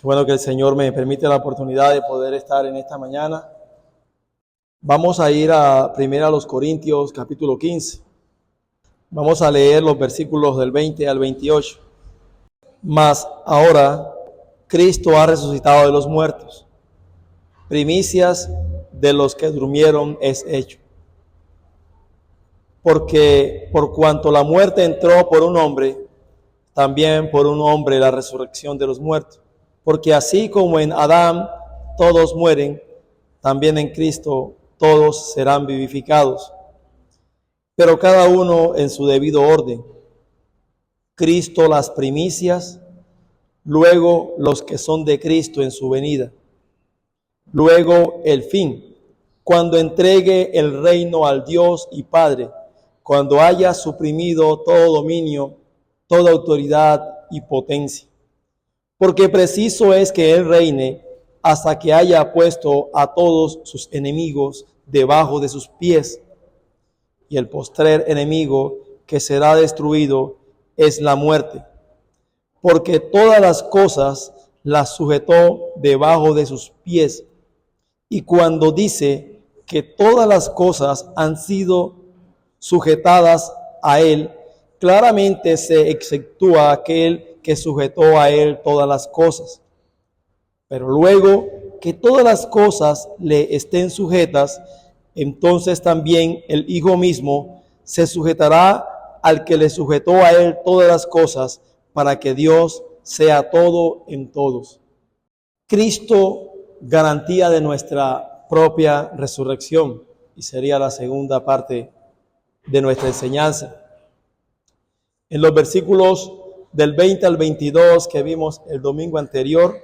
Qué bueno que el Señor me permite la oportunidad de poder estar en esta mañana. Vamos a ir primero a los Corintios, capítulo 15. Vamos a leer los versículos del 20 al 28. Mas ahora Cristo ha resucitado de los muertos. Primicias de los que durmieron es hecho. Porque por cuanto la muerte entró por un hombre, también por un hombre la resurrección de los muertos. Porque así como en Adán todos mueren, también en Cristo todos serán vivificados. Pero cada uno en su debido orden. Cristo las primicias, luego los que son de Cristo en su venida. Luego el fin, cuando entregue el reino al Dios y Padre, cuando haya suprimido todo dominio, toda autoridad y potencia. Porque preciso es que Él reine hasta que haya puesto a todos sus enemigos debajo de sus pies. Y el postrer enemigo que será destruido es la muerte. Porque todas las cosas las sujetó debajo de sus pies. Y cuando dice que todas las cosas han sido sujetadas a Él, claramente se exceptúa aquel que sujetó a Él todas las cosas. Pero luego que todas las cosas le estén sujetas, entonces también el Hijo mismo se sujetará al que le sujetó a Él todas las cosas, para que Dios sea todo en todos. Cristo, garantía de nuestra propia resurrección, y sería la segunda parte de nuestra enseñanza. En los versículos del 20 al 22 que vimos el domingo anterior,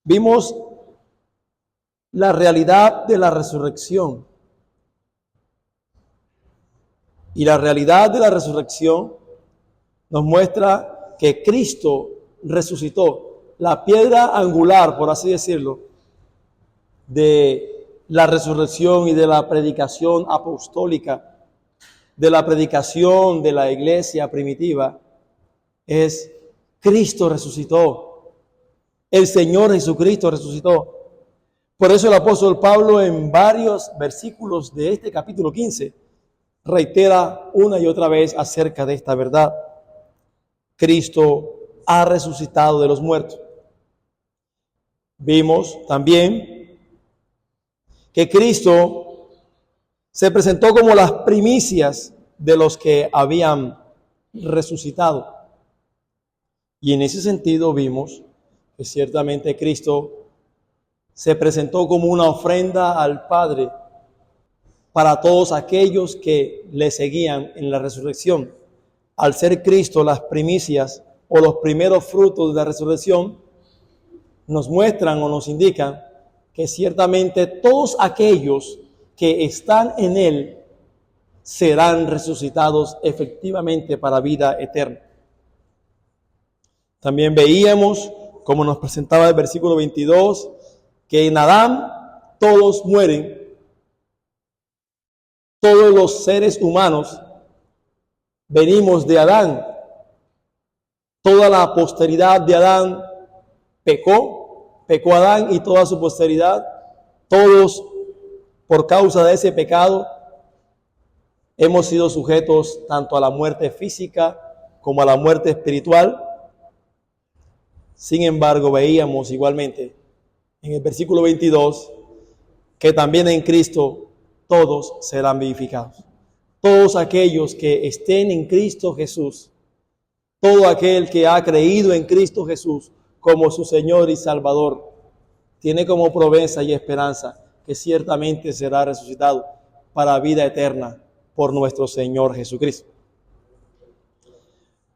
vimos la realidad de la resurrección. Y la realidad de la resurrección nos muestra que Cristo resucitó, la piedra angular, por así decirlo, de la resurrección y de la predicación apostólica, de la predicación de la iglesia primitiva, es Cristo resucitó. El Señor Jesucristo resucitó. Por eso el apóstol Pablo en varios versículos de este capítulo 15 reitera una y otra vez acerca de esta verdad. Cristo ha resucitado de los muertos. Vimos también que Cristo se presentó como las primicias de los que habían resucitado. Y en ese sentido vimos que ciertamente Cristo se presentó como una ofrenda al Padre para todos aquellos que le seguían en la resurrección. Al ser Cristo las primicias o los primeros frutos de la resurrección, nos muestran o nos indican que ciertamente todos aquellos que están en Él serán resucitados efectivamente para vida eterna. También veíamos, como nos presentaba el versículo 22, que en Adán todos mueren, todos los seres humanos venimos de Adán, toda la posteridad de Adán pecó Adán y toda su posteridad, todos por causa de ese pecado hemos sido sujetos tanto a la muerte física como a la muerte espiritual. Sin embargo, veíamos igualmente en el versículo 22 que también en Cristo todos serán vivificados. Todos aquellos que estén en Cristo Jesús, todo aquel que ha creído en Cristo Jesús como su Señor y Salvador, tiene como promesa y esperanza que ciertamente será resucitado para vida eterna por nuestro Señor Jesucristo.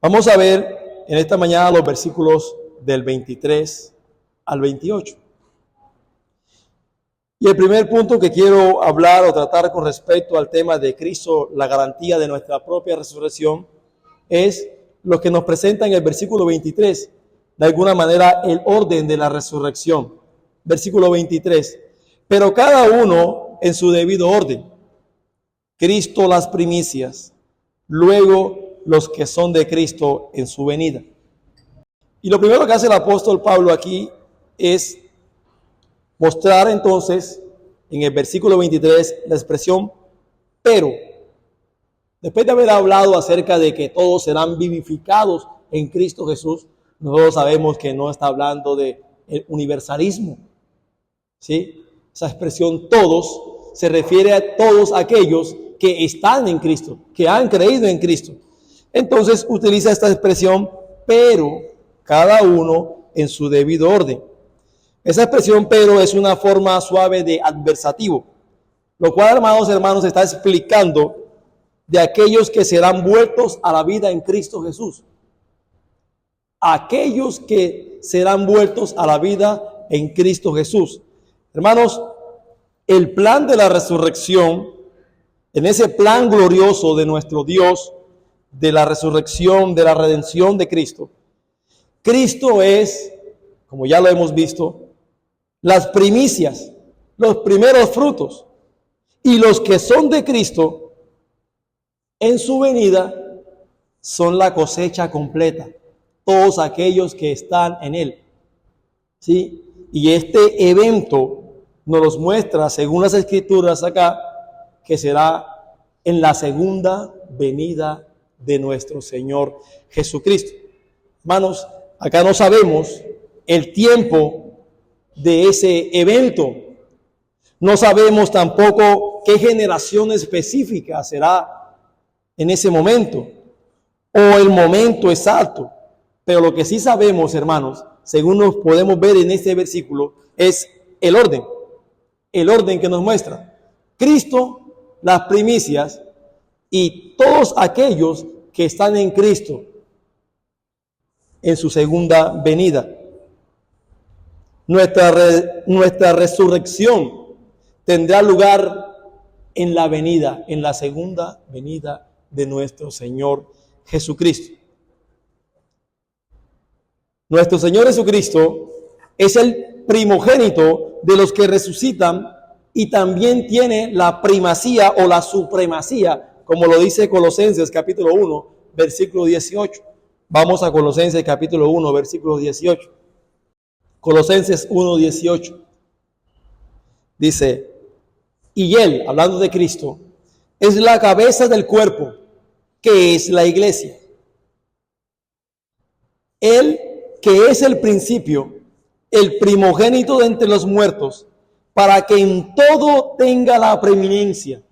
Vamos a ver en esta mañana los versículos del 23 al 28. Y el primer punto que quiero hablar o tratar con respecto al tema de Cristo, la garantía de nuestra propia resurrección, es lo que nos presenta en el versículo 23, de alguna manera el orden de la resurrección. Versículo 23. Pero cada uno en su debido orden. Cristo las primicias, luego los que son de Cristo en su venida. Y lo primero que hace el apóstol Pablo aquí es mostrar entonces en el versículo 23 la expresión pero. Después de haber hablado acerca de que todos serán vivificados en Cristo Jesús, nosotros sabemos que no está hablando de el universalismo. ¿Sí? Esa expresión todos se refiere a todos aquellos que están en Cristo, que han creído en Cristo. Entonces utiliza esta expresión, pero cada uno en su debido orden. Esa expresión pero es una forma suave de adversativo, lo cual, hermanos, está explicando de aquellos que serán vueltos a la vida en Cristo Jesús. Aquellos que serán vueltos a la vida en Cristo Jesús. Hermanos, el plan de la resurrección, en ese plan glorioso de nuestro Dios, de la resurrección, de la redención de Cristo, Cristo es, como ya lo hemos visto, las primicias, los primeros frutos. Y los que son de Cristo, en su venida, son la cosecha completa. Todos aquellos que están en Él. ¿Sí? Y este evento nos los muestra, según las Escrituras acá, que será en la segunda venida de nuestro Señor Jesucristo. Hermanos, acá no sabemos el tiempo de ese evento. No sabemos tampoco qué generación específica será en ese momento o el momento exacto. Pero lo que sí sabemos, hermanos, según nos podemos ver en este versículo, es el orden que nos muestra. Cristo, las primicias y todos aquellos que están en Cristo en su segunda venida. Nuestra resurrección tendrá lugar en la venida, en la segunda venida de nuestro Señor Jesucristo. Nuestro Señor Jesucristo es el primogénito de los que resucitan y también tiene la primacía o la supremacía, como lo dice Colosenses capítulo 1, versículo 18. Vamos a Colosenses capítulo 1, versículo 18. Colosenses 1, 18. Dice, y Él, hablando de Cristo, es la cabeza del cuerpo, que es la iglesia. Él, que es el principio, el primogénito de entre los muertos, para que en todo tenga la preeminencia.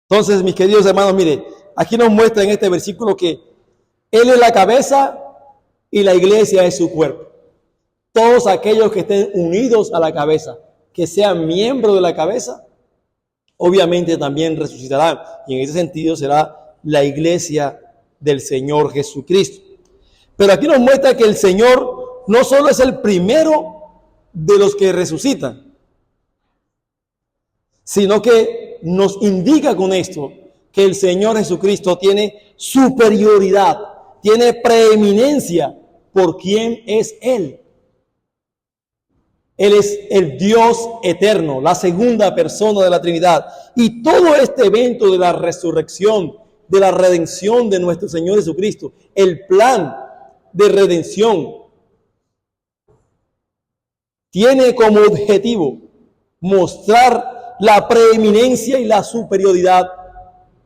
Entonces, mis queridos hermanos, mire, aquí nos muestra en este versículo que Él es la cabeza y la iglesia es su cuerpo. Todos aquellos que estén unidos a la cabeza, que sean miembros de la cabeza, obviamente también resucitarán. Y en ese sentido será la iglesia del Señor Jesucristo. Pero aquí nos muestra que el Señor no solo es el primero de los que resucitan, sino que nos indica con esto que el Señor Jesucristo tiene superioridad, tiene preeminencia por quién es Él. Él es el Dios eterno, la segunda persona de la Trinidad. Y todo este evento de la resurrección, de la redención de nuestro Señor Jesucristo, el plan de redención, tiene como objetivo mostrar la preeminencia y la superioridad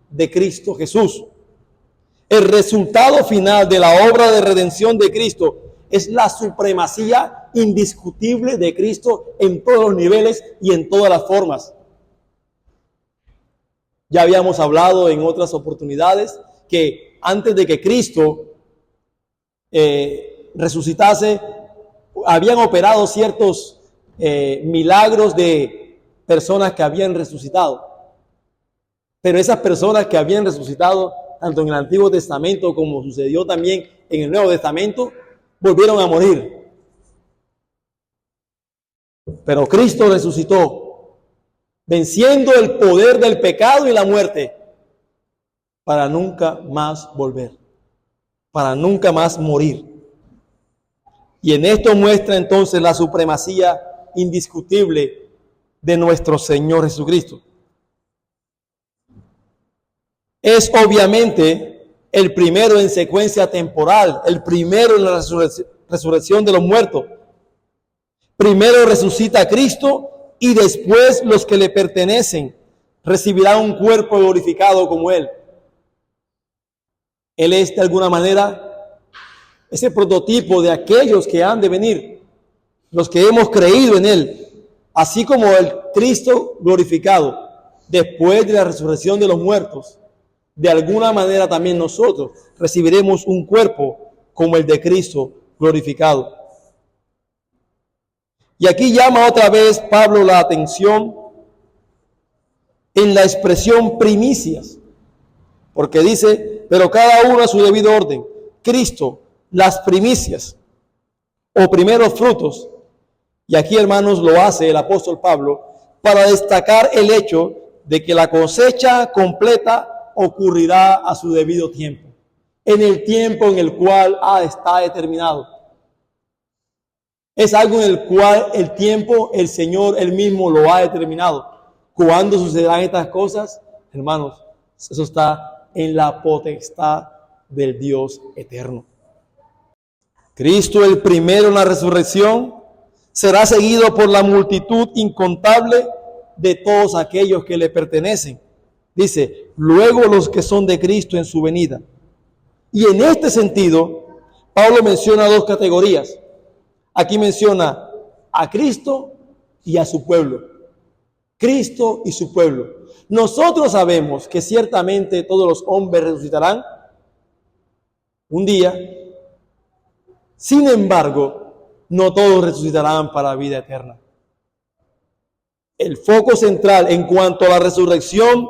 de Cristo Jesús. El resultado final de la obra de redención de Cristo es la supremacía indiscutible de Cristo en todos los niveles y en todas las formas. Ya habíamos hablado en otras oportunidades que antes de que Cristo resucitase, habían operado ciertos milagros de personas que habían resucitado. Pero esas personas que habían resucitado, tanto en el Antiguo Testamento como sucedió también en el Nuevo Testamento, volvieron a morir. Pero Cristo resucitó, venciendo el poder del pecado y la muerte, para nunca más volver, para nunca más morir. Y en esto muestra entonces la supremacía indiscutible de nuestro Señor Jesucristo. Es obviamente el primero en secuencia temporal, el primero en la resurrección de los muertos. Primero resucita a Cristo y después los que le pertenecen recibirán un cuerpo glorificado como Él. Él es de alguna manera ese prototipo de aquellos que han de venir, los que hemos creído en Él, así como el Cristo glorificado después de la resurrección de los muertos. De alguna manera también nosotros recibiremos un cuerpo como el de Cristo glorificado. Y aquí llama otra vez Pablo la atención en la expresión primicias, porque dice, pero cada uno a su debido orden. Cristo, las primicias o primeros frutos. Y aquí, hermanos, lo hace el apóstol Pablo para destacar el hecho de que la cosecha completa ocurrirá a su debido tiempo, en el tiempo en el cual está determinado. Es algo en el cual el tiempo, el Señor Él mismo lo ha determinado. ¿Cuándo sucederán estas cosas? Hermanos, eso está en la potestad del Dios eterno. Cristo, el primero en la resurrección, será seguido por la multitud incontable de todos aquellos que le pertenecen. Dice, luego los que son de Cristo en su venida. Y en este sentido, Pablo menciona dos categorías. Aquí menciona a Cristo y a su pueblo. Cristo y su pueblo. Nosotros sabemos que ciertamente todos los hombres resucitarán un día. Sin embargo, no todos resucitarán para vida eterna. El foco central en cuanto a la resurrección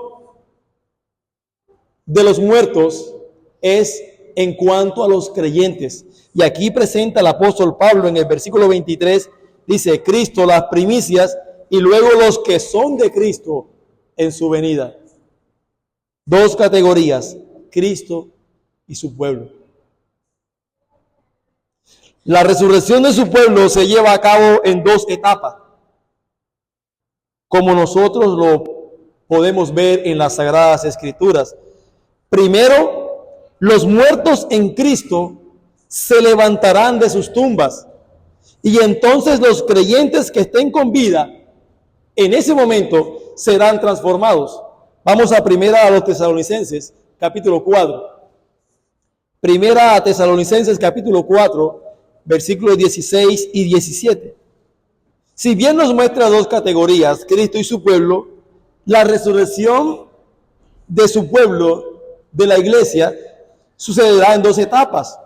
de los muertos es en cuanto a los creyentes. Y aquí presenta el apóstol Pablo en el versículo 23, dice, Cristo las primicias y luego los que son de Cristo en su venida. Dos categorías, Cristo y su pueblo. La resurrección de su pueblo se lleva a cabo en dos etapas, como nosotros lo podemos ver en las Sagradas Escrituras. Primero, los muertos en Cristo se levantarán de sus tumbas y entonces los creyentes que estén con vida en ese momento serán transformados. Vamos a primera a los Tesalonicenses, capítulo 4. Primera a Tesalonicenses, capítulo 4, versículos 16 y 17. Si bien nos muestra dos categorías, Cristo y su pueblo, la resurrección de su pueblo, de la iglesia, sucederá en dos etapas.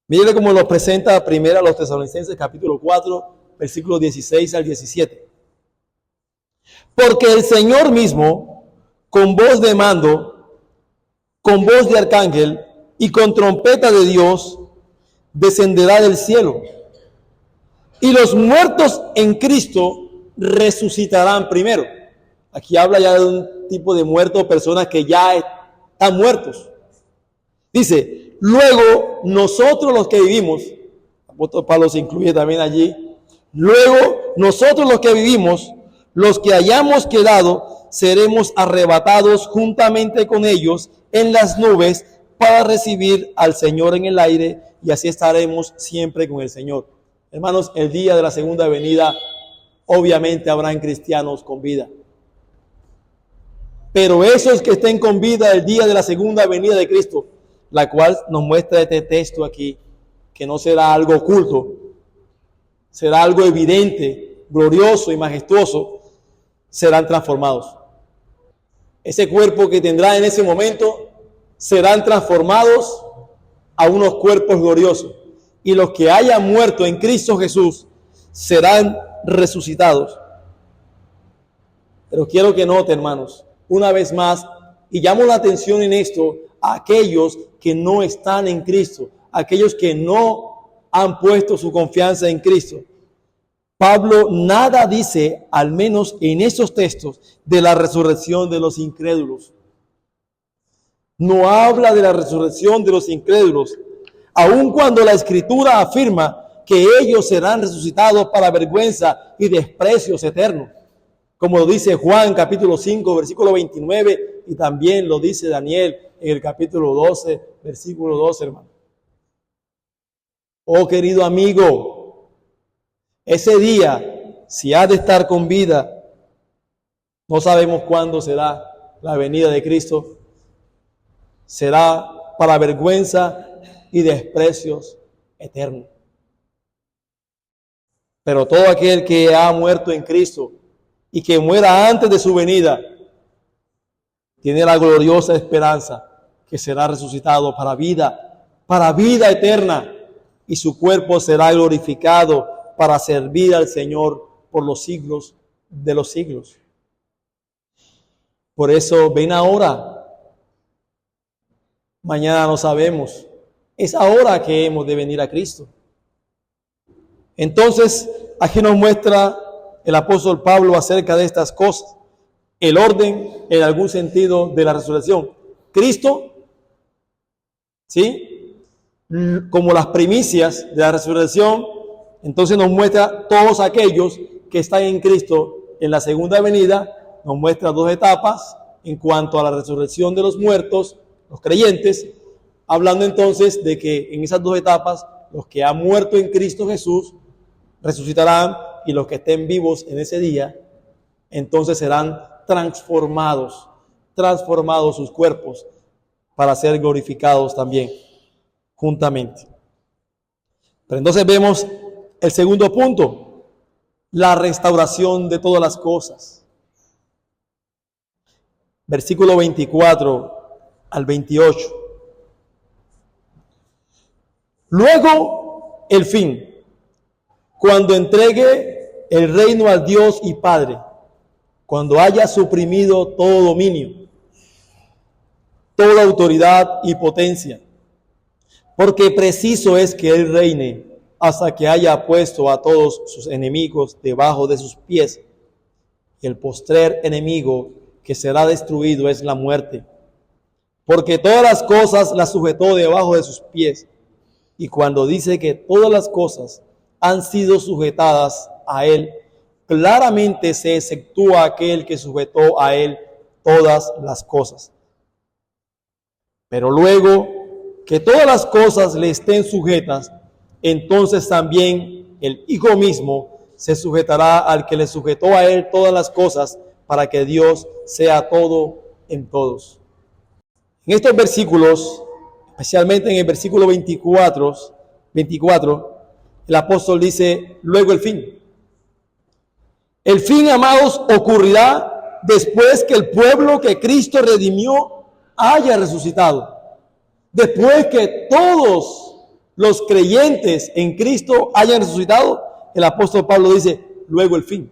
Mire cómo lo presenta primero a los Tesalonicenses, capítulo 4, versículos 16 al 17. Porque el Señor mismo, con voz de mando, con voz de arcángel y con trompeta de Dios, descenderá del cielo. Y los muertos en Cristo resucitarán primero. Aquí habla ya de un tipo de muertos, personas que ya están muertos. Dice, luego nosotros los que vivimos, el apóstol Pablo se incluye también allí, luego nosotros los que vivimos, los que hayamos quedado, seremos arrebatados juntamente con ellos en las nubes para recibir al Señor en el aire y así estaremos siempre con el Señor. Hermanos, el día de la segunda venida, obviamente habrán cristianos con vida. Pero esos que estén con vida el día de la segunda venida de Cristo, la cual nos muestra este texto aquí, que no será algo oculto, será algo evidente, glorioso y majestuoso, serán transformados. Ese cuerpo que tendrá en ese momento serán transformados a unos cuerpos gloriosos. Y los que hayan muerto en Cristo Jesús serán resucitados. Pero quiero que noten, hermanos, una vez más, y llamo la atención en esto a aquellos que no están en Cristo, aquellos que no han puesto su confianza en Cristo. Pablo nada dice, al menos en esos textos, de la resurrección de los incrédulos. No habla de la resurrección de los incrédulos, aun cuando la Escritura afirma que ellos serán resucitados para vergüenza y desprecios eternos, como lo dice Juan capítulo 5 versículo 29 y también lo dice Daniel en el capítulo 12, versículo 12, hermano. Oh querido amigo, ese día, si has de estar con vida, no sabemos cuándo será la venida de Cristo, será para vergüenza y desprecios eternos. Pero todo aquel que ha muerto en Cristo y que muera antes de su venida, tiene la gloriosa esperanza que será resucitado para vida eterna, y su cuerpo será glorificado para servir al Señor por los siglos de los siglos. Por eso ven ahora, mañana no sabemos, es ahora que hemos de venir a Cristo. Entonces, aquí nos muestra el apóstol Pablo acerca de estas cosas, el orden en algún sentido de la resurrección. Cristo, ¿sí?, como las primicias de la resurrección, entonces nos muestra todos aquellos que están en Cristo en la segunda venida, nos muestra dos etapas en cuanto a la resurrección de los muertos, los creyentes, hablando entonces de que en esas dos etapas los que han muerto en Cristo Jesús resucitarán, y los que estén vivos en ese día entonces serán transformados sus cuerpos para ser glorificados también juntamente. Pero entonces vemos el segundo punto, la restauración de todas las cosas. Versículo 24 al 28. Luego, el fin, cuando entregue el reino al Dios y Padre, cuando haya suprimido todo dominio, toda autoridad y potencia, porque preciso es que Él reine hasta que haya puesto a todos sus enemigos debajo de sus pies. Y el postrer enemigo que será destruido es la muerte, porque todas las cosas las sujetó debajo de sus pies. Y cuando dice que todas las cosas han sido sujetadas a Él, claramente se exceptúa aquel que sujetó a Él todas las cosas. Pero luego que todas las cosas le estén sujetas, entonces también el Hijo mismo se sujetará al que le sujetó a Él todas las cosas, para que Dios sea todo en todos. En estos versículos, especialmente en el versículo 24, el apóstol dice, luego el fin. El fin, amados, ocurrirá después que el pueblo que Cristo redimió haya resucitado. Después que todos los creyentes en Cristo hayan resucitado, el apóstol Pablo dice, luego el fin.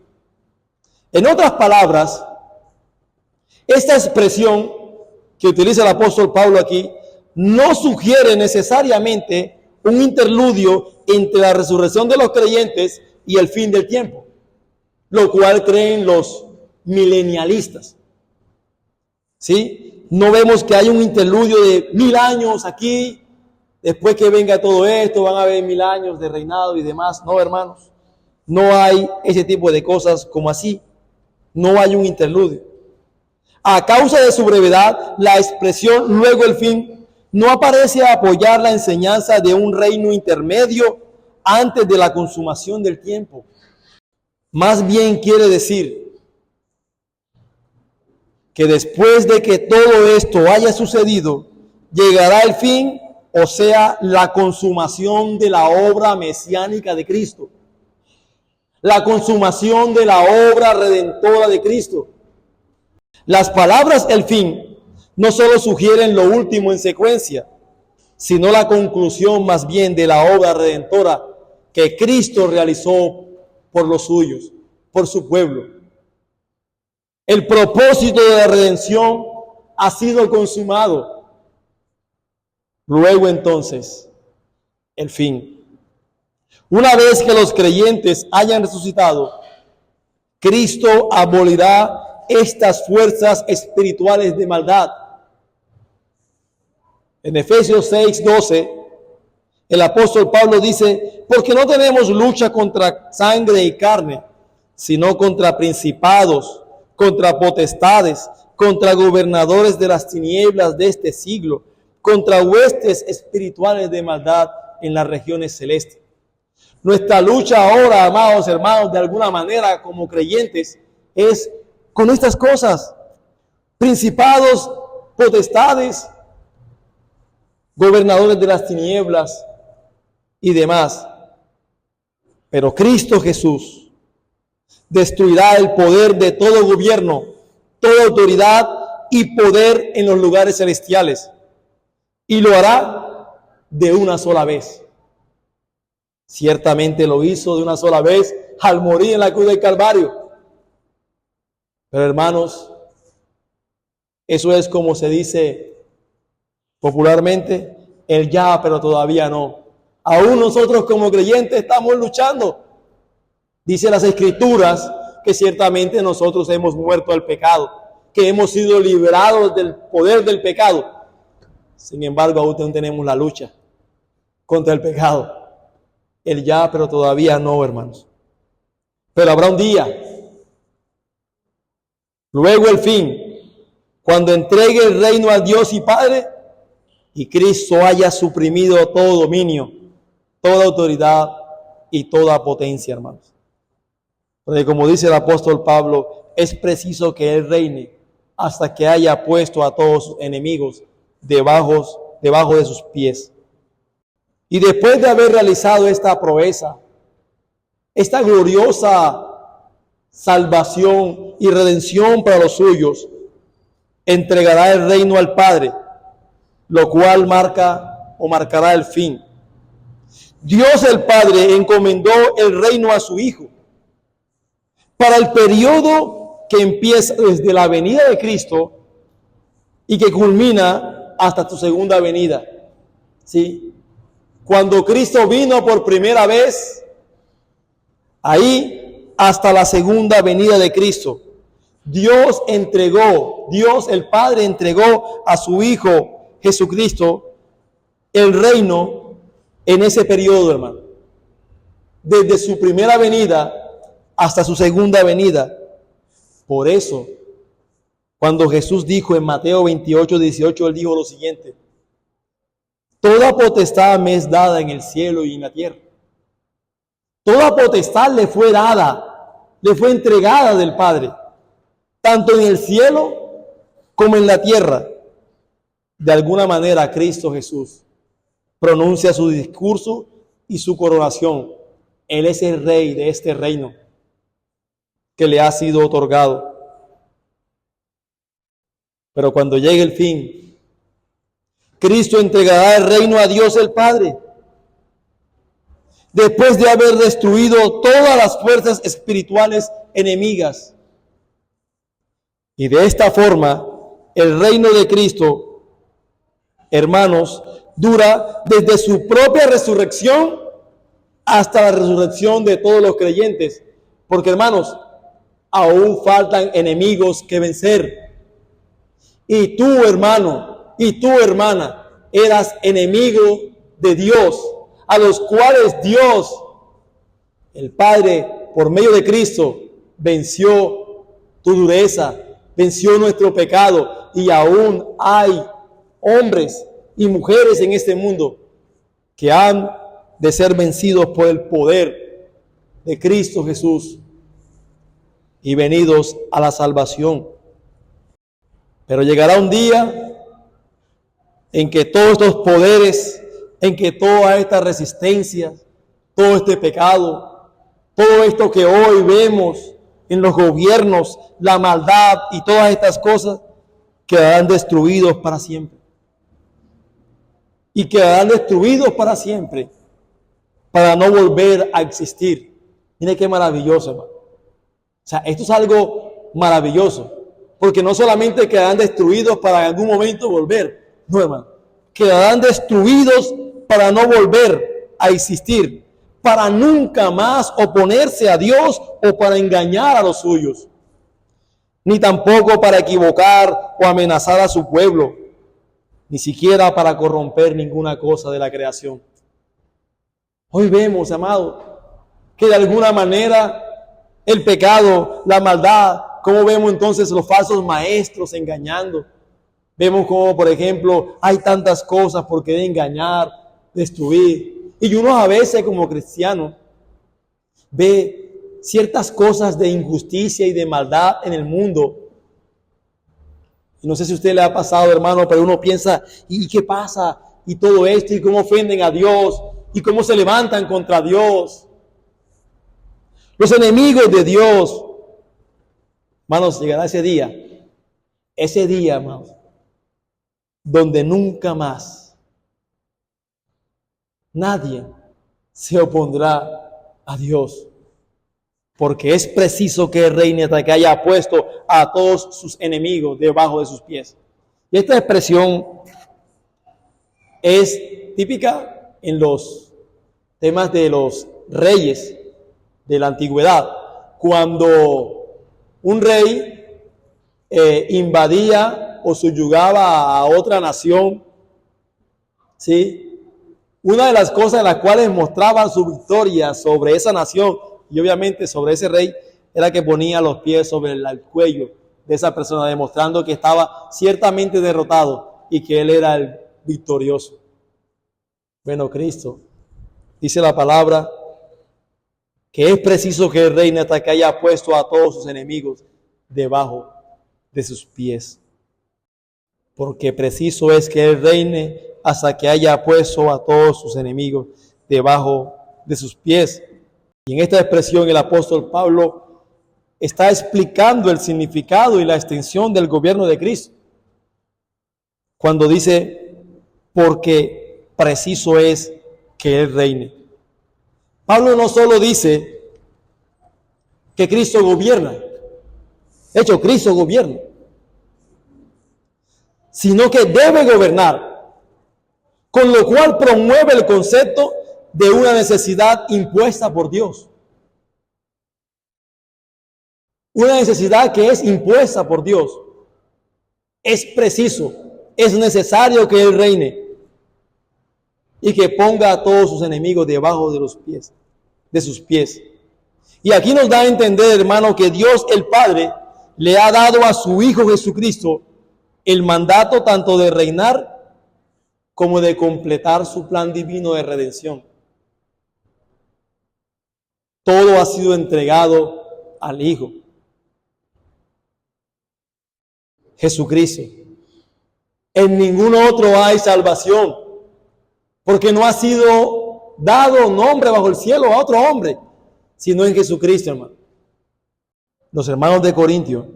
En otras palabras, esta expresión que utiliza el apóstol Pablo aquí no sugiere necesariamente un interludio entre la resurrección de los creyentes y el fin del tiempo, lo cual creen los milenialistas. ¿Sí? No vemos que hay un interludio de 1000 años aquí, después que venga todo esto, van a haber 1000 años de reinado y demás. No, hermanos, no hay ese tipo de cosas como así. No hay un interludio. A causa de su brevedad, la expresión luego el fin no aparece a apoyar la enseñanza de un reino intermedio antes de la consumación del tiempo. Más bien quiere decir que después de que todo esto haya sucedido, llegará el fin, o sea, la consumación de la obra mesiánica de Cristo. La consumación de la obra redentora de Cristo. Las palabras el fin no solo sugieren lo último en secuencia, sino la conclusión más bien de la obra redentora que Cristo realizó por los suyos, por su pueblo. El propósito de la redención ha sido consumado. Luego entonces, el fin. Una vez que los creyentes hayan resucitado, Cristo abolirá estas fuerzas espirituales de maldad. En Efesios 6:12, el apóstol Pablo dice, porque no tenemos lucha contra sangre y carne, sino contra principados, contra potestades, contra gobernadores de las tinieblas de este siglo, contra huestes espirituales de maldad en las regiones celestes. Nuestra lucha ahora, amados hermanos, de alguna manera como creyentes, es con estas cosas: principados, potestades, gobernadores de las tinieblas y demás. Pero Cristo Jesús destruirá el poder de todo gobierno, toda autoridad y poder en los lugares celestiales, y lo hará de una sola vez. Ciertamente lo hizo de una sola vez al morir en la cruz del Calvario. Pero hermanos, eso es, como se dice popularmente, el ya, pero todavía no. Aún nosotros como creyentes estamos luchando. Dice las Escrituras que ciertamente nosotros hemos muerto al pecado, que hemos sido liberados del poder del pecado. Sin embargo, aún tenemos la lucha contra el pecado. El ya, pero todavía no, hermanos. Pero habrá un día, luego el fin, cuando entregue el reino a Dios y Padre, y Cristo haya suprimido todo dominio, toda autoridad y toda potencia, hermanos. Porque como dice el apóstol Pablo, es preciso que Él reine hasta que haya puesto a todos sus enemigos debajo de sus pies. Y después de haber realizado esta proeza, esta gloriosa salvación y redención para los suyos, entregará el reino al Padre, lo cual marcará el fin. Dios el Padre encomendó el reino a su Hijo para el periodo que empieza desde la venida de Cristo y que culmina hasta su segunda venida. ¿Sí? Cuando Cristo vino por primera vez, ahí hasta la segunda venida de Cristo, Dios el Padre entregó a su Hijo Jesucristo el reino en ese periodo, hermano. Desde su primera venida hasta su segunda venida. Por eso, cuando Jesús dijo en Mateo 28:18, Él dijo lo siguiente: toda potestad me es dada en el cielo y en la tierra. Toda potestad le fue dada, le fue entregada del Padre, tanto en el cielo como en la tierra. De alguna manera, Cristo Jesús pronuncia su discurso y su coronación. Él es el rey de este reino que le ha sido otorgado. Pero cuando llegue el fin, Cristo entregará el reino a Dios el Padre, después de haber destruido todas las fuerzas espirituales enemigas. Y de esta forma, el reino de Cristo, hermanos, dura desde su propia resurrección hasta la resurrección de todos los creyentes. Porque, hermanos, aún faltan enemigos que vencer. Y tú, hermano, y tú, hermana, eras enemigo de Dios, a los cuales Dios, el Padre, por medio de Cristo, venció tu dureza, venció nuestro pecado. Y aún hay hombres y mujeres en este mundo que han de ser vencidos por el poder de Cristo Jesús y venidos a la salvación. Pero llegará un día en que todos estos poderes, en que toda esta resistencia, todo este pecado, todo esto que hoy vemos en los gobiernos, la maldad y todas estas cosas, quedarán destruidos para siempre. Y quedarán destruidos para siempre, para no volver a existir. Mire qué maravilloso, hermano. O sea, esto es algo maravilloso, porque no solamente quedarán destruidos para en algún momento volver, no, hermano, quedarán destruidos para no volver a existir, para nunca más oponerse a Dios o para engañar a los suyos, ni tampoco para equivocar o amenazar a su pueblo, ni siquiera para corromper ninguna cosa de la creación. Hoy vemos, amado, que de alguna manera el pecado, la maldad cómo vemos entonces los falsos maestros engañando. Vemos cómo, por ejemplo, hay tantas cosas por querer engañar, destruir. Y uno a veces como cristiano ve ciertas cosas de injusticia y de maldad en el mundo. Y no sé si a usted le ha pasado, hermano, pero uno piensa, ¿y qué pasa? Y todo esto, y cómo ofenden a Dios, y cómo se levantan contra Dios. Los enemigos de Dios. Hermanos, llegará ese día, hermanos, donde nunca más nadie se opondrá a Dios, porque es preciso que reine hasta que haya puesto a todos sus enemigos debajo de sus pies. Y esta expresión es típica en los temas de los reyes de la antigüedad, cuando un rey invadía o subyugaba a otra nación, ¿sí? Una de las cosas en las cuales mostraban su victoria sobre esa nación y obviamente sobre ese rey era que ponía los pies sobre el cuello de esa persona, demostrando que estaba ciertamente derrotado y que él era el victorioso. Bueno, Cristo, dice la palabra, que es preciso que él reine hasta que haya puesto a todos sus enemigos debajo de sus pies. Porque preciso es que él reine hasta que haya puesto a todos sus enemigos debajo de sus pies. Y en esta expresión el apóstol Pablo está explicando el significado y la extensión del gobierno de Cristo. Cuando dice, porque preciso es que él reine. Pablo no solo dice que Cristo gobierna, de hecho Cristo gobierna, sino que debe gobernar, con lo cual promueve el concepto de una necesidad impuesta por Dios. Una necesidad que es impuesta por Dios. Es preciso, es necesario que Él reine y que ponga a todos sus enemigos debajo de sus pies. Y aquí nos da a entender, hermano, que Dios el Padre le ha dado a su Hijo Jesucristo el mandato tanto de reinar como de completar su plan divino de redención. Todo ha sido entregado al Hijo Jesucristo. En ningún otro hay salvación, porque no ha sido dado nombre bajo el cielo a otro hombre, sino en Jesucristo, hermano. Los hermanos de Corintio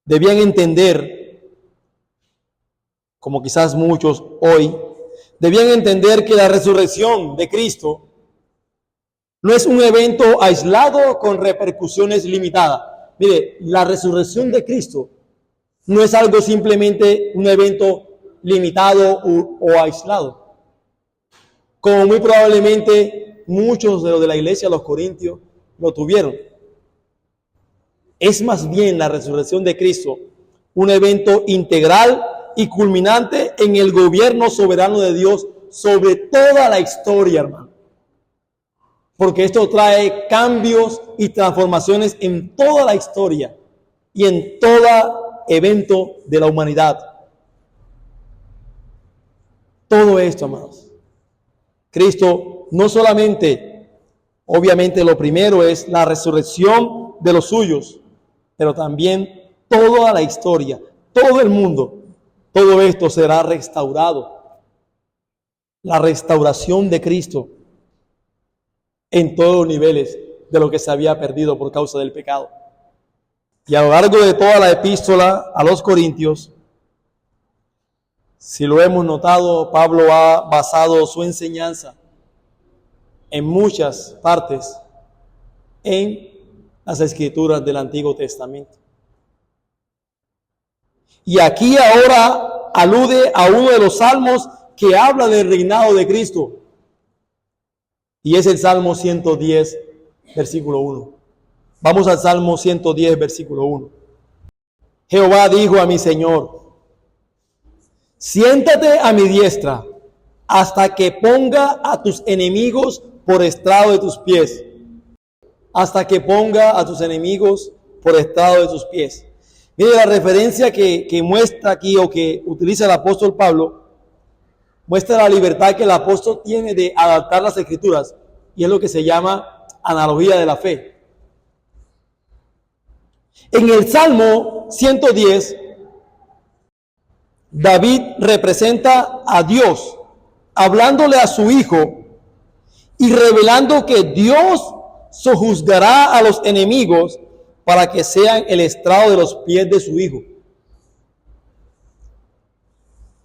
debían entender, como quizás muchos hoy, debían entender que la resurrección de Cristo no es un evento aislado con repercusiones limitadas. Mire, la resurrección de Cristo no es algo simplemente un evento limitado o aislado, como muy probablemente muchos de los de la iglesia, los corintios, lo tuvieron. Es más bien la resurrección de Cristo un evento integral y culminante en el gobierno soberano de Dios sobre toda la historia, hermano. Porque esto trae cambios y transformaciones en toda la historia y en todo evento de la humanidad. Todo esto, amados. Cristo no solamente, obviamente lo primero es la resurrección de los suyos, pero también toda la historia, todo el mundo, todo esto será restaurado. La restauración de Cristo en todos los niveles de lo que se había perdido por causa del pecado. Y a lo largo de toda la epístola a los Corintios, si lo hemos notado, Pablo ha basado su enseñanza en muchas partes en las escrituras del Antiguo Testamento. Y aquí ahora alude a uno de los salmos que habla del reinado de Cristo. Y es el Salmo 110, versículo 1. Vamos al Salmo 110, versículo 1. Jehová dijo a mi Señor: siéntate a mi diestra hasta que ponga a tus enemigos por estrado de tus pies. hasta que ponga a tus enemigos por estrado de tus pies. Mire la referencia que muestra aquí, o que utiliza el apóstol Pablo, muestra la libertad que el apóstol tiene de adaptar las escrituras, y es lo que se llama analogía de la fe. En el Salmo 110, David representa a Dios hablándole a su hijo y revelando que Dios sojuzgará a los enemigos para que sean el estrado de los pies de su hijo.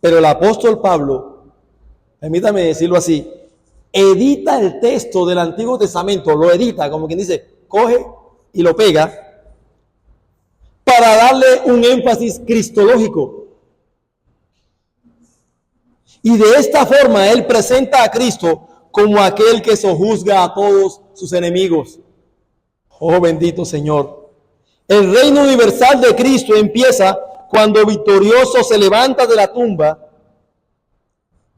Pero el apóstol Pablo, permítame decirlo así, edita el texto del Antiguo Testamento, lo edita, como quien dice, coge y lo pega, para darle un énfasis cristológico. Y de esta forma él presenta a Cristo como aquel que sojuzga a todos sus enemigos. Oh bendito Señor. El reino universal de Cristo empieza cuando victorioso se levanta de la tumba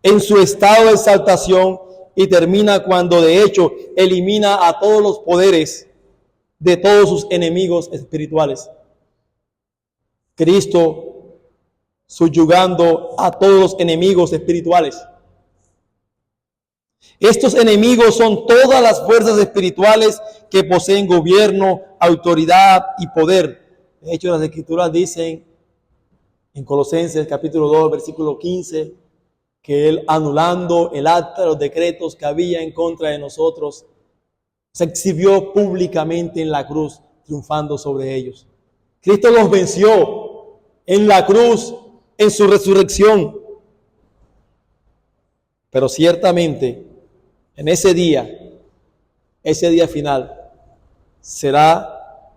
en su estado de exaltación, y termina cuando de hecho elimina a todos los poderes de todos sus enemigos espirituales. Cristo subyugando a todos los enemigos espirituales. Estos enemigos son todas las fuerzas espirituales que poseen gobierno, autoridad y poder. De hecho, las escrituras dicen en Colosenses capítulo 2, versículo 15, que Él, anulando el acta de los decretos que había en contra de nosotros, se exhibió públicamente en la cruz, triunfando sobre ellos. Cristo los venció en la cruz, en su resurrección. Pero ciertamente, en ese día final, será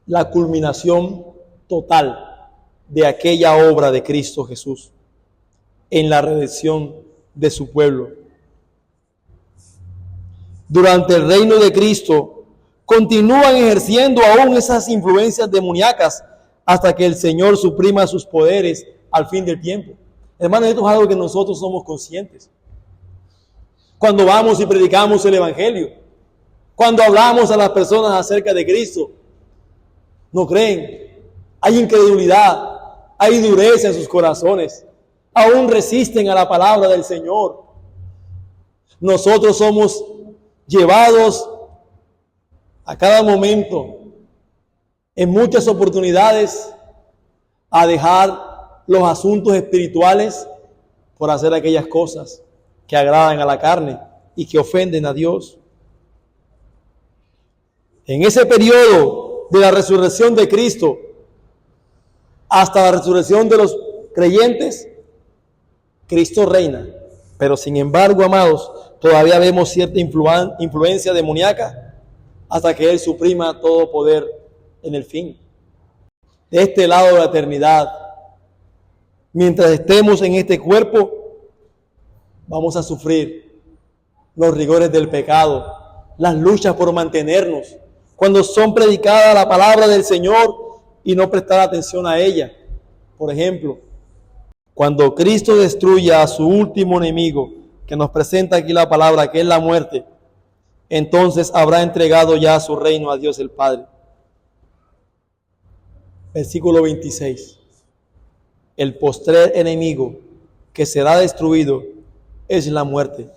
la culminación total de aquella obra de Cristo Jesús en la redención de su pueblo. Durante el reino de Cristo, continúan ejerciendo aún esas influencias demoníacas hasta que el Señor suprima sus poderes al fin del tiempo. Hermanos, esto es algo que nosotros somos conscientes. Cuando vamos y predicamos el Evangelio, cuando hablamos a las personas acerca de Cristo, no creen, hay incredulidad, hay dureza en sus corazones, aún resisten a la palabra del Señor. Nosotros somos llevados a cada momento, en muchas oportunidades, a dejar los asuntos espirituales por hacer aquellas cosas que agradan a la carne y que ofenden a Dios. En ese periodo de la resurrección de Cristo hasta la resurrección de los creyentes, Cristo reina. Pero sin embargo, amados, todavía vemos cierta influencia demoníaca hasta que Él suprima todo poder en el fin. De este lado de la eternidad, mientras estemos en este cuerpo, vamos a sufrir los rigores del pecado, las luchas por mantenernos, cuando son predicadas la palabra del Señor y no prestar atención a ella. Por ejemplo, cuando Cristo destruya a su último enemigo, que nos presenta aquí la palabra, que es la muerte, entonces habrá entregado ya su reino a Dios el Padre. Versículo 26. El postrer enemigo que será destruido es la muerte.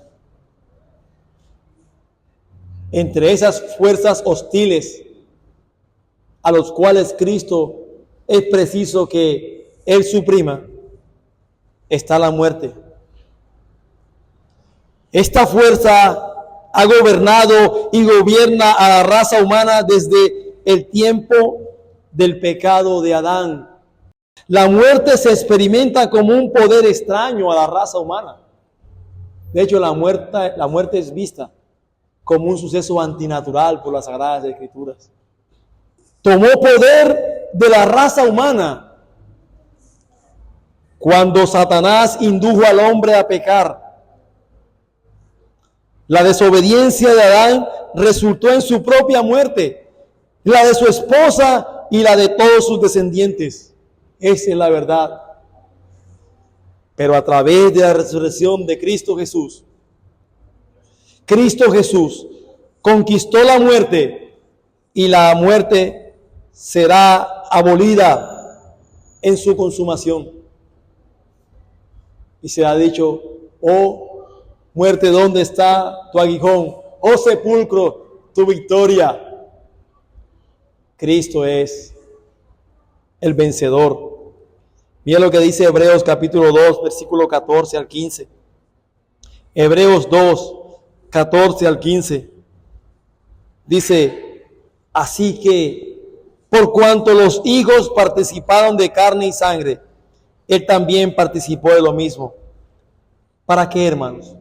Entre esas fuerzas hostiles a los cuales Cristo es preciso que Él suprima, está la muerte. Esta fuerza ha gobernado y gobierna a la raza humana desde el tiempo del pecado de Adán. La muerte se experimenta como un poder extraño a la raza humana. De hecho, la muerte es vista como un suceso antinatural por las Sagradas Escrituras. Tomó poder de la raza humana cuando Satanás indujo al hombre a pecar. La desobediencia de Adán resultó en su propia muerte, la de su esposa y la de todos sus descendientes. Esa es la verdad. Pero a través de la resurrección de Cristo Jesús conquistó la muerte y la muerte será abolida en su consumación. Y se ha dicho, oh muerte, ¿dónde está tu aguijón? Oh sepulcro, tu victoria. Cristo es el vencedor. Mira lo que dice Hebreos capítulo 2, versículo 14 al 15. Hebreos 2, 14 al 15. Dice, así que, por cuanto los hijos participaron de carne y sangre, él también participó de lo mismo. ¿Para qué, hermanos?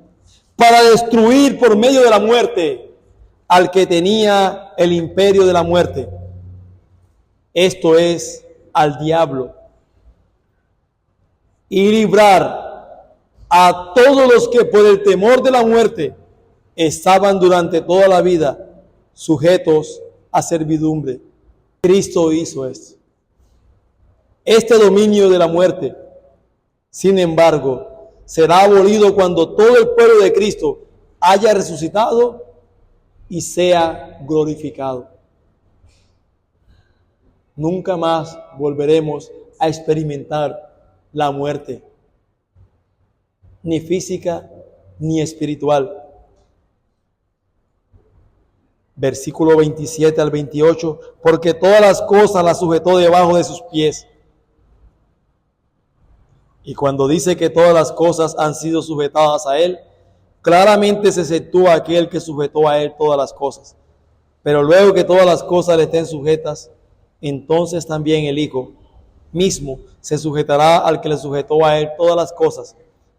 Para destruir por medio de la muerte al que tenía el imperio de la muerte. Esto es, al diablo. Y librar a todos los que por el temor de la muerte estaban durante toda la vida sujetos a servidumbre. Cristo hizo esto. Este dominio de la muerte, sin embargo, será abolido cuando todo el pueblo de Cristo haya resucitado y sea glorificado. Nunca más volveremos a experimentar la muerte, ni física ni espiritual. Versículo 27 al 28, porque todas las cosas las sujetó debajo de sus pies. Y cuando dice que todas las cosas han sido sujetadas a él, claramente se exceptúa aquel que sujetó a él todas las cosas. Pero luego que todas las cosas le estén sujetas, entonces también el Hijo mismo se sujetará al que le sujetó a él todas las cosas,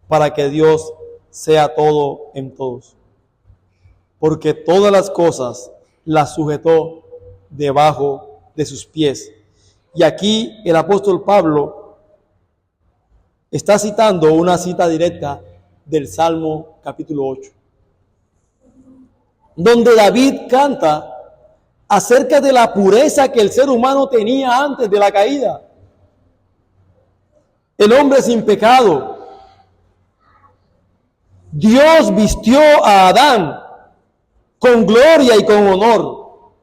para que Dios sea todo en todos. Porque todas las cosas las sujetó debajo de sus pies. Y aquí el apóstol Pablo está citando una cita directa del Salmo capítulo 8, donde David canta acerca de la pureza que el ser humano tenía antes de la caída. El hombre sin pecado. Dios vistió a Adán con gloria y con honor,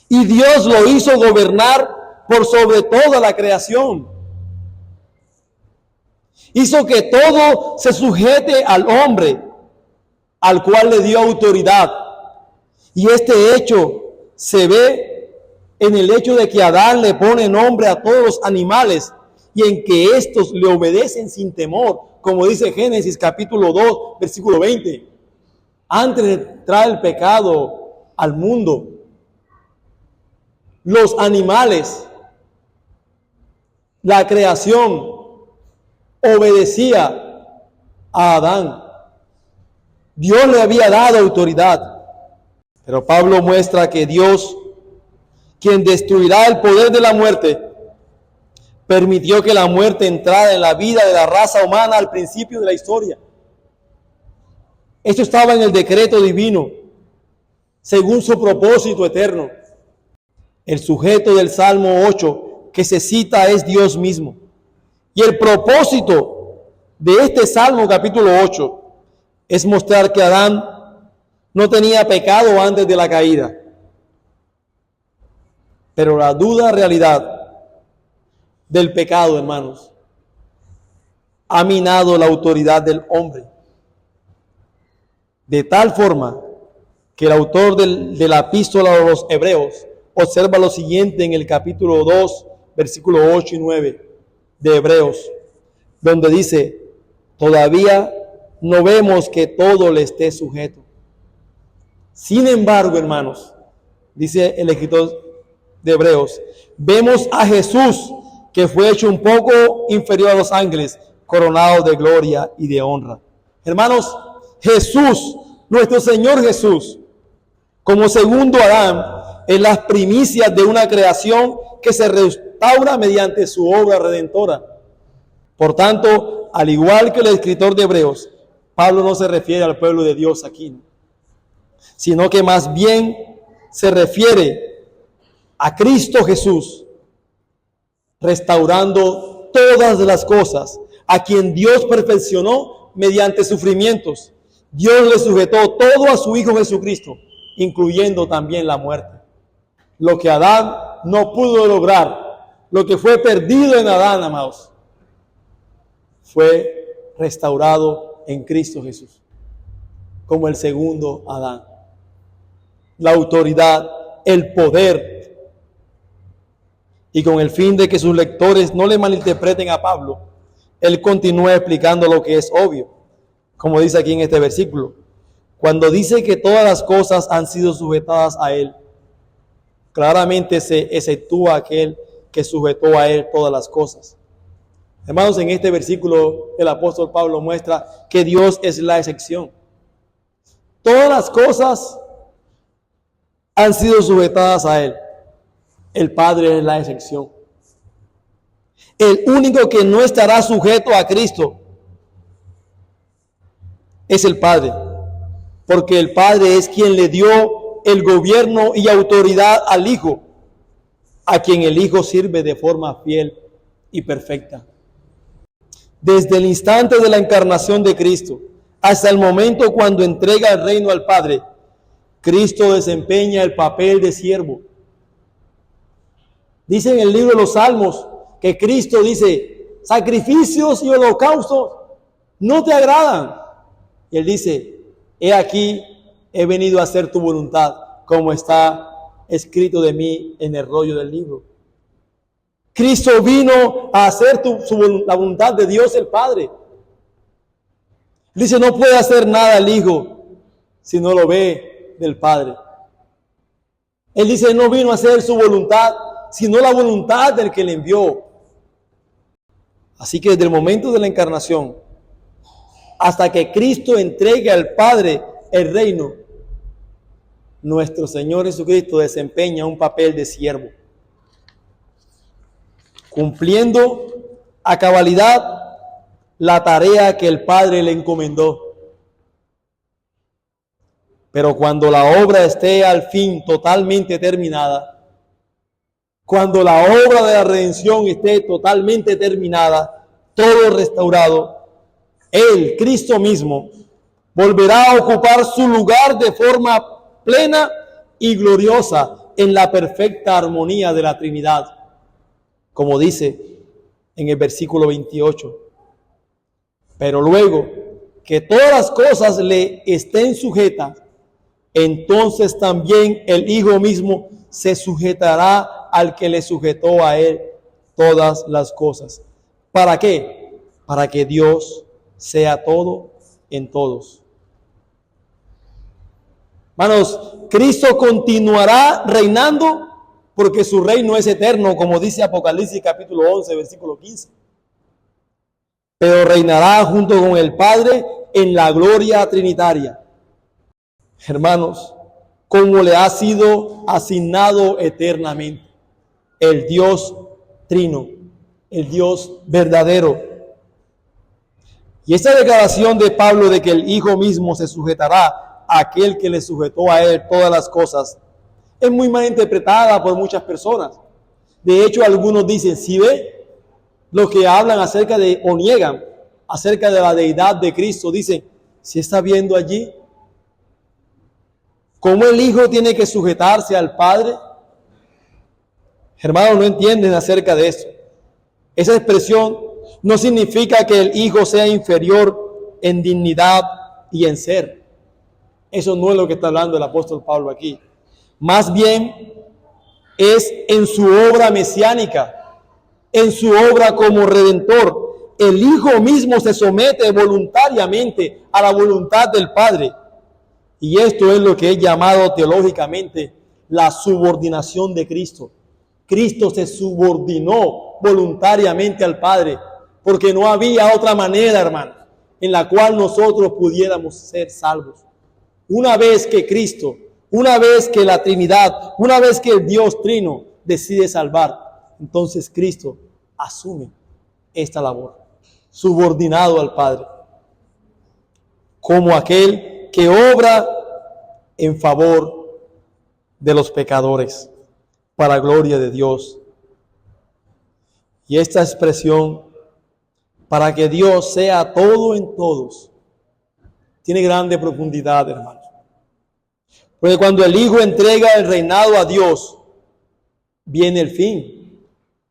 y Dios lo hizo gobernar por sobre toda la creación. Hizo que todo se sujete al hombre, al cual le dio autoridad. Y este hecho se ve en el hecho de que Adán le pone nombre a todos los animales y en que estos le obedecen sin temor, como dice Génesis capítulo 2, versículo 20. Antes de traer el pecado al mundo, los animales, la creación, obedecía a Adán. Dios le había dado autoridad. Pero Pablo muestra que Dios, quien destruirá el poder de la muerte, permitió que la muerte entrara en la vida de la raza humana al principio de la historia. Esto estaba en el decreto divino, según su propósito eterno. El sujeto del Salmo 8 que se cita es Dios mismo. Y el propósito de este Salmo capítulo 8 es mostrar que Adán no tenía pecado antes de la caída. Pero la dura realidad del pecado, hermanos, ha minado la autoridad del hombre. De tal forma que el autor de la epístola a los Hebreos observa lo siguiente en el capítulo 2, versículo 8 y 9 de Hebreos, donde dice, todavía no vemos que todo le esté sujeto. Sin embargo, hermanos, dice el escritor de Hebreos, vemos a Jesús, que fue hecho un poco inferior a los ángeles, coronado de gloria y de honra. Hermanos, Jesús, nuestro Señor Jesús, como segundo Adán, es las primicias de una creación que se restaura mediante su obra redentora. Por tanto, al igual que el escritor de Hebreos, Pablo no se refiere al pueblo de Dios aquí, sino que más bien se refiere a Cristo Jesús, restaurando todas las cosas, a quien Dios perfeccionó mediante sufrimientos. Dios le sujetó todo a su Hijo Jesucristo incluyendo también la muerte. Lo que Adán no pudo lograr, lo que fue perdido en Adán, amados, fue restaurado en Cristo Jesús, como el segundo Adán. La autoridad, el poder. Y con el fin de que sus lectores no le malinterpreten a Pablo, él continúa explicando lo que es obvio, como dice aquí en este versículo. Cuando dice que todas las cosas han sido sujetadas a él, claramente se exceptúa aquel que sujetó a él todas las cosas. Hermanos, en este versículo el apóstol Pablo muestra que Dios es la excepción. Todas las cosas han sido sujetadas a él. El Padre es la excepción. El único que no estará sujeto a Cristo es el Padre, porque el Padre es quien le dio el gobierno y autoridad al Hijo, a quien el Hijo sirve de forma fiel y perfecta. Desde el instante de la encarnación de Cristo hasta el momento cuando entrega el reino al Padre, Cristo desempeña el papel de siervo. Dice en el libro de los Salmos que Cristo dice, sacrificios y holocaustos no te agradan. Y él dice, he aquí, he venido a hacer tu voluntad, como está escrito de mí en el rollo del libro. Cristo vino a hacer la voluntad de Dios el Padre. Dice, no puede hacer nada el Hijo si no lo ve del Padre. Él dice, no vino a hacer su voluntad, sino la voluntad del que le envió. Así que desde el momento de la encarnación hasta que Cristo entregue al Padre el reino, nuestro Señor Jesucristo desempeña un papel de siervo, cumpliendo a cabalidad la tarea que el Padre le encomendó. Pero cuando la obra esté al fin totalmente terminada, cuando la obra de la redención esté totalmente terminada, todo restaurado, Él, Cristo mismo, volverá a ocupar su lugar de forma plena y gloriosa en la perfecta armonía de la Trinidad, como dice en el versículo 28. Pero luego que todas las cosas le estén sujetas, entonces también el Hijo mismo se sujetará al que le sujetó a él todas las cosas. ¿Para qué? Para que Dios sea todo en todos. Hermanos, Cristo continuará reinando porque su reino es eterno, como dice Apocalipsis capítulo 11, versículo 15. Pero reinará junto con el Padre en la gloria trinitaria. Hermanos, como le ha sido asignado eternamente el Dios trino, el Dios verdadero. Y esta declaración de Pablo de que el Hijo mismo se sujetará a aquel que le sujetó a él todas las cosas, es muy mal interpretada por muchas personas. De hecho, algunos dicen, si ve lo que hablan acerca de, o niegan acerca de la deidad de Cristo, dicen, si está viendo allí cómo el Hijo tiene que sujetarse al Padre. Hermanos, no entienden acerca de eso. Esa expresión no significa que el Hijo sea inferior en dignidad y en ser. Eso no es lo que está hablando el apóstol Pablo aquí. Más bien es en su obra mesiánica, en su obra como redentor. El Hijo mismo se somete voluntariamente a la voluntad del Padre. Y esto es lo que es llamado teológicamente la subordinación de Cristo. Cristo se subordinó voluntariamente al Padre, porque no había otra manera, hermano, en la cual nosotros pudiéramos ser salvos. Una vez que Cristo, una vez que la Trinidad, una vez que el Dios Trino decide salvar, entonces Cristo asume esta labor, subordinado al Padre, como aquel que obra en favor de los pecadores, para gloria de Dios. Y esta expresión, para que Dios sea todo en todos, tiene grande profundidad, hermanos. Porque cuando el Hijo entrega el reinado a Dios, viene el fin.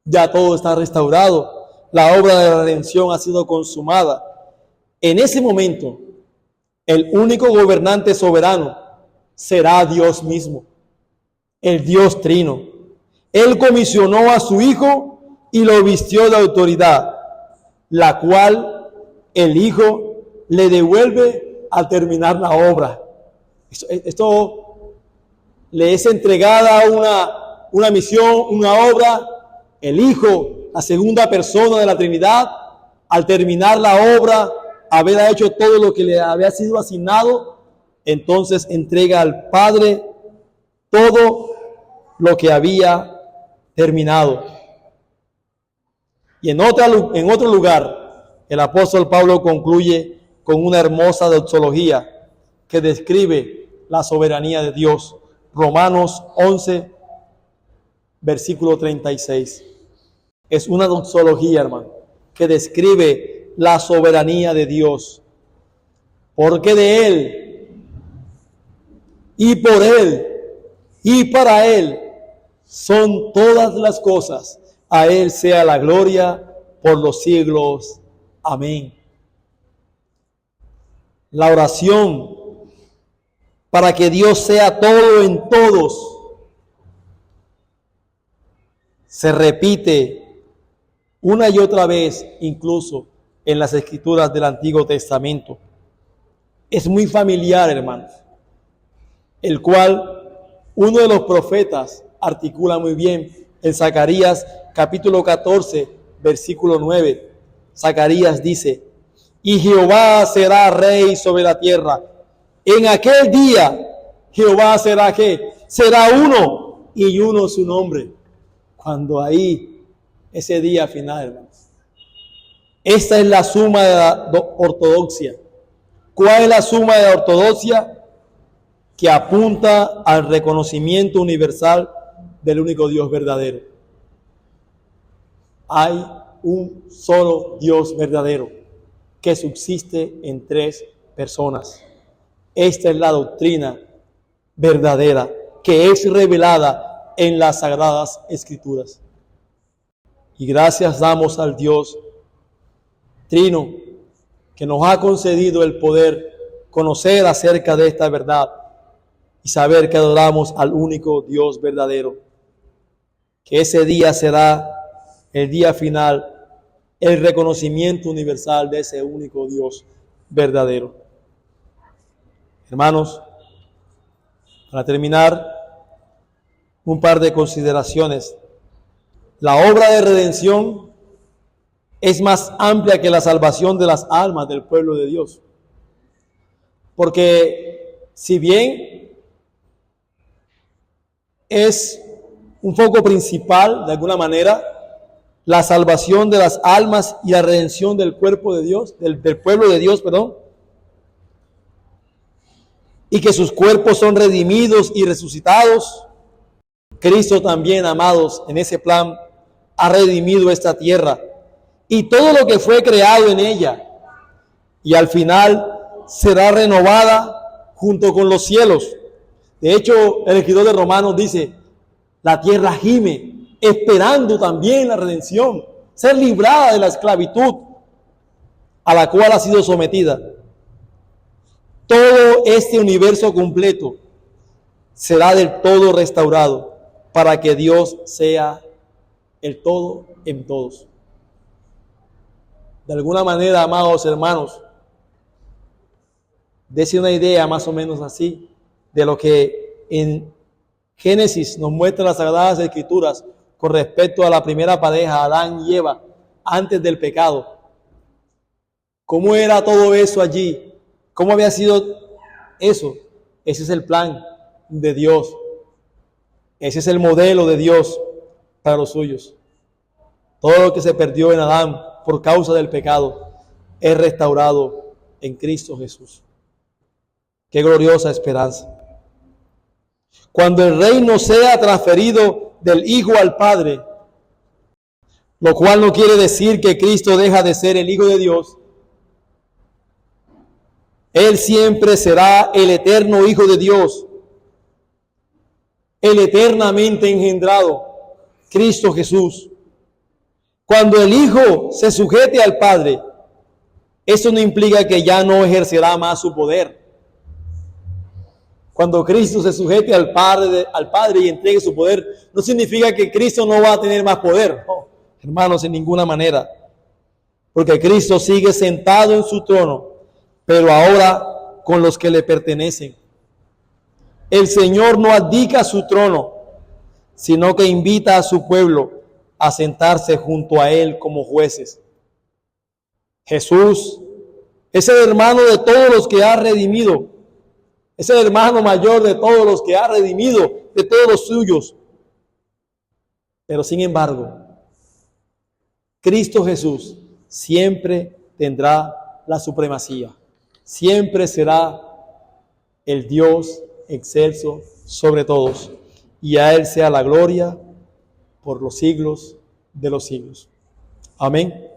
Ya todo está restaurado. La obra de la redención ha sido consumada. En ese momento, el único gobernante soberano será Dios mismo, el Dios Trino. Él comisionó a su Hijo y lo vistió de autoridad, la cual el Hijo le devuelve al terminar la obra. Esto le es entregada una misión, una obra. El Hijo, la segunda persona de la Trinidad, al terminar la obra, haber hecho todo lo que le había sido asignado, entonces entrega al Padre todo lo que había terminado. Y en otro lugar, el apóstol Pablo concluye con una hermosa doxología que describe la soberanía de Dios. Romanos 11, versículo 36. Es una doxología, hermano, que describe la soberanía de Dios. Porque de Él, y por Él, y para Él, son todas las cosas. A Él sea la gloria por los siglos. Amén. La oración para que Dios sea todo en todos se repite una y otra vez, incluso en las escrituras del Antiguo Testamento. Es muy familiar, hermanos, el cual uno de los profetas articula muy bien en Zacarías capítulo 14, versículo 9. Zacarías dice: y Jehová será rey sobre la tierra. En aquel día Jehová será ¿qué? Será uno y uno su nombre. Cuando ahí, ese día final, hermanos. Esta es la suma de la ortodoxia. ¿Cuál es la suma de la ortodoxia? Que apunta al reconocimiento universal del único Dios verdadero. Hay un solo Dios verdadero que subsiste en tres personas. Esta es la doctrina verdadera que es revelada en las Sagradas Escrituras. Y gracias damos al Dios Trino que nos ha concedido el poder conocer acerca de esta verdad y saber que adoramos al único Dios verdadero. Que ese día será el día final, el reconocimiento universal de ese único Dios verdadero. Hermanos, para terminar, un par de consideraciones. La obra de redención es más amplia que la salvación de las almas del pueblo de Dios. Porque si bien es un foco principal, de alguna manera, la salvación de las almas y la redención del cuerpo de Dios, del pueblo de Dios, y que sus cuerpos son redimidos y resucitados. Cristo también, amados, en ese plan ha redimido esta tierra y todo lo que fue creado en ella, y al final será renovada junto con los cielos. De hecho, el escritor de Romanos dice: la tierra gime, esperando también la redención, ser librada de la esclavitud a la cual ha sido sometida. Todo este universo completo será del todo restaurado para que Dios sea el todo en todos. De alguna manera, amados hermanos, dése una idea más o menos así de lo que en Génesis nos muestra las Sagradas Escrituras con respecto a la primera pareja, Adán y Eva, antes del pecado. ¿Cómo era todo eso allí? ¿Cómo había sido eso? Ese es el plan de Dios. Ese es el modelo de Dios para los suyos. Todo lo que se perdió en Adán por causa del pecado es restaurado en Cristo Jesús. Qué gloriosa esperanza. Cuando el reino sea transferido del Hijo al Padre, lo cual no quiere decir que Cristo deja de ser el Hijo de Dios, Él siempre será el eterno Hijo de Dios, el eternamente engendrado, Cristo Jesús. Cuando el Hijo se sujete al Padre, eso no implica que ya no ejercerá más su poder. Cuando Cristo se sujete al Padre y entregue su poder, no significa que Cristo no va a tener más poder. No, hermanos, en ninguna manera. Porque Cristo sigue sentado en su trono, pero ahora con los que le pertenecen. El Señor no abdica su trono, sino que invita a su pueblo a sentarse junto a Él como jueces. Jesús es el hermano de todos los que ha redimido. Es el hermano mayor de todos los que ha redimido, de todos los suyos. Pero sin embargo, Cristo Jesús siempre tendrá la supremacía. Siempre será el Dios excelso sobre todos. Y a Él sea la gloria por los siglos de los siglos. Amén.